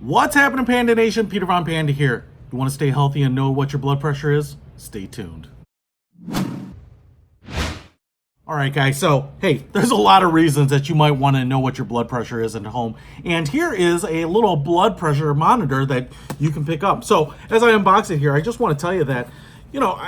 What's happening, Panda Nation? Peter Von Panda here. You want to stay healthy and know what your blood pressure is? Stay tuned. All right, guys, so, hey, there's a lot of reasons that you might want to know what your blood pressure is at home. And here is a little blood pressure monitor that you can pick up. So, as I unbox it here, I just want to tell you that, you know,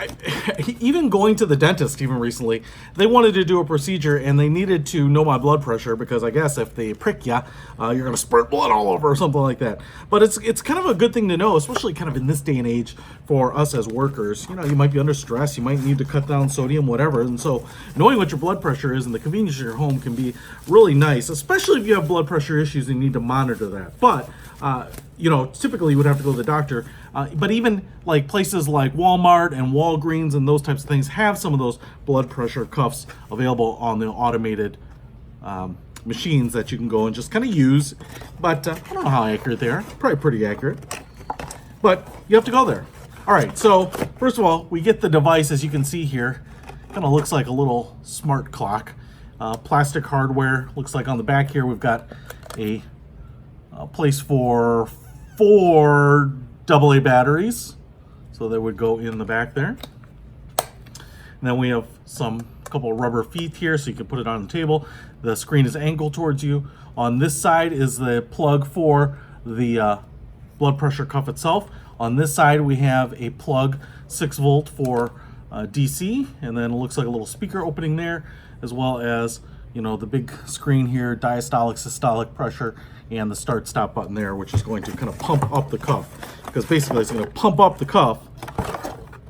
even going to the dentist even recently, they wanted to do a procedure and they needed to know my blood pressure because I guess if they prick you, you're going to spurt blood all over or something like that. But it's kind of a good thing to know, especially kind of in this day and age for us as workers. You know, you might be under stress, you might need to cut down sodium, whatever. And so knowing what your blood pressure is and the convenience of your home can be really nice, especially if you have blood pressure issues and need to monitor that. But, you know, typically you would have to go to the doctor. But even like places like Walmart and Walgreens and those types of things have some of those blood pressure cuffs available on the automated machines that you can go and just kind of use. But I don't know how accurate they are. Probably pretty accurate. But you have to go there. All right, so first of all, we get the device, as you can see here. Kind of looks like a little smart clock. Plastic hardware. Looks like on the back here we've got a place for 4 AA batteries, so they would go in the back there. And then we have some couple of rubber feet here so you can put it on the table. The screen is angled towards you. On this side is the plug for the blood pressure cuff itself. On this side we have a plug 6 volt for DC, and then it looks like a little speaker opening there, as well as, you know, the big screen here, diastolic, systolic pressure, and the start stop button there, which is going to kind of pump up the cuff, because basically it's going to pump up the cuff,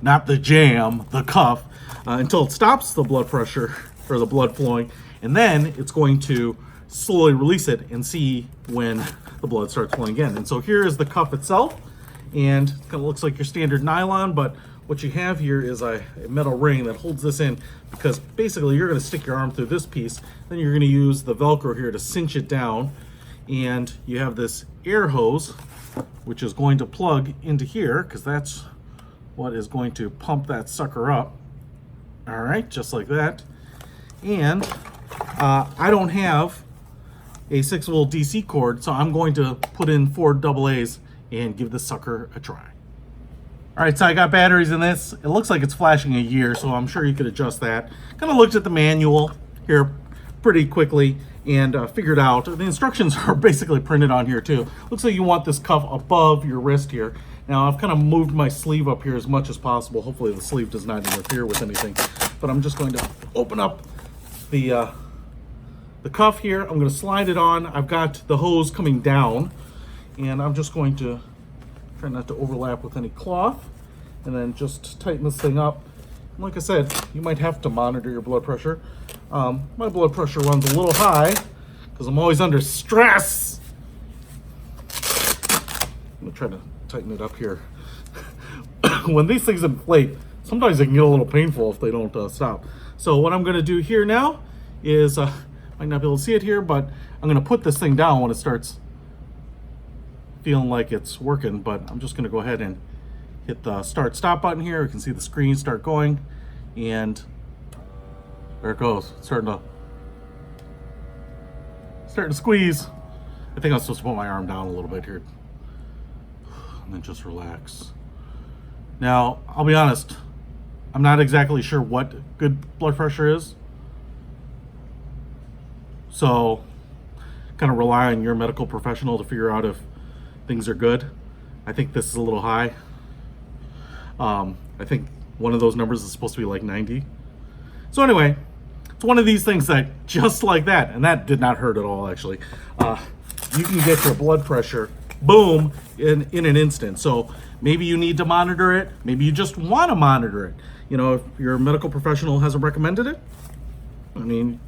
not the jam, the cuff, until it stops the blood pressure or the blood flowing, and then it's going to slowly release it and see when the blood starts flowing again. And so here is the cuff itself, and it kind of looks like your standard nylon, but what you have here is a metal ring that holds this in, because basically you're going to stick your arm through this piece, then you're going to use the Velcro here to cinch it down, and you have this air hose which is going to plug into here, because that's what is going to pump that sucker up. All right, just like that. And I don't have a 6 volt DC cord, so I'm going to put in 4 AA's and give this sucker a try. All right, so I got batteries in this. It looks like it's flashing a year, so I'm sure you could adjust that. Kind of looked at the manual here pretty quickly and figured out the instructions are basically printed on here too. Looks like you want this cuff above your wrist here. Now I've kind of moved my sleeve up here as much as possible. Hopefully the sleeve does not interfere with anything. But I'm just going to open up the cuff here. I'm going to slide it on. I've got the hose coming down, and I'm just going to try not to overlap with any cloth, and then just tighten this thing up. And like I said, you might have to monitor your blood pressure. My blood pressure runs a little high because I'm always under stress. I'm gonna try to tighten it up here. When these things inflate, sometimes they can get a little painful if they don't stop. So what I'm gonna do here now is, might not be able to see it here, but I'm gonna put this thing down when it starts feeling like it's working, but I'm just gonna go ahead and hit the start stop button here. You can see the screen start going, and there it goes. It's starting to squeeze. I think I'm supposed to put my arm down a little bit here and then just relax. Now, I'll be honest, I'm not exactly sure what good blood pressure is, so kind of rely on your medical professional to figure out if things are good. I think this is a little high. I think one of those numbers is supposed to be like 90. So anyway, it's one of these things that just like that, and that did not hurt at all actually, you can get your blood pressure, boom, in an instant. So maybe you need to monitor it, maybe you just want to monitor it. You know, if your medical professional hasn't recommended it, I mean,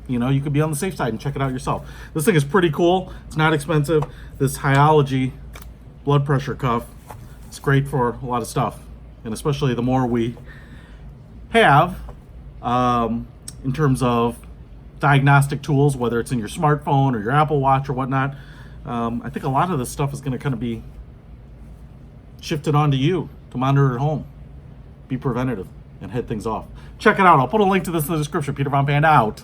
you know, you could be on the safe side and check it out yourself. This thing is pretty cool. It's not expensive. This HYLOGY blood pressure cuff, it's great for a lot of stuff. And especially the more we have in terms of diagnostic tools, whether it's in your smartphone or your Apple Watch or whatnot, I think a lot of this stuff is going to kind of be shifted onto you to monitor at home. Be preventative and head things off. Check it out. I'll put a link to this in the description. Peter Von Panda out.